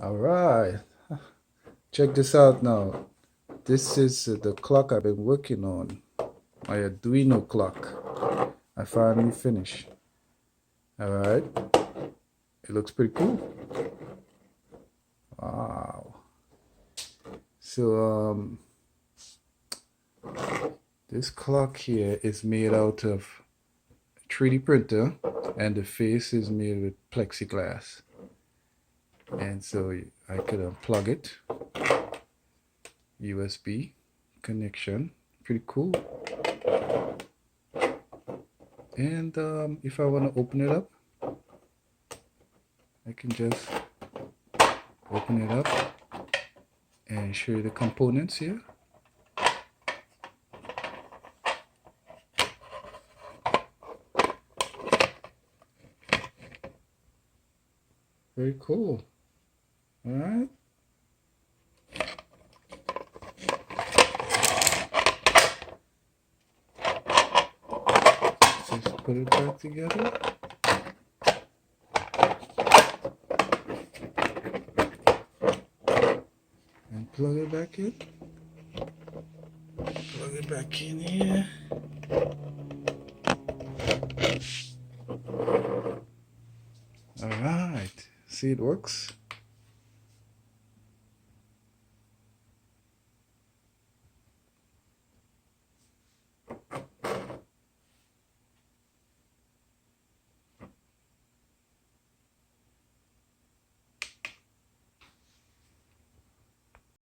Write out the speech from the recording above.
All right, check this out now. This is the clock I've been working on, my Arduino clock. I finally finished. All right, it looks pretty cool. Wow. So this clock here is made out of 3D printer, and the face is made with plexiglass. And so I could unplug it. USB connection, pretty cool. And if I want to open it up, I can just open it up and show you the components here. Very cool. All right. Just put it back together. And plug it back in. Plug it back in here. All right. See, it works.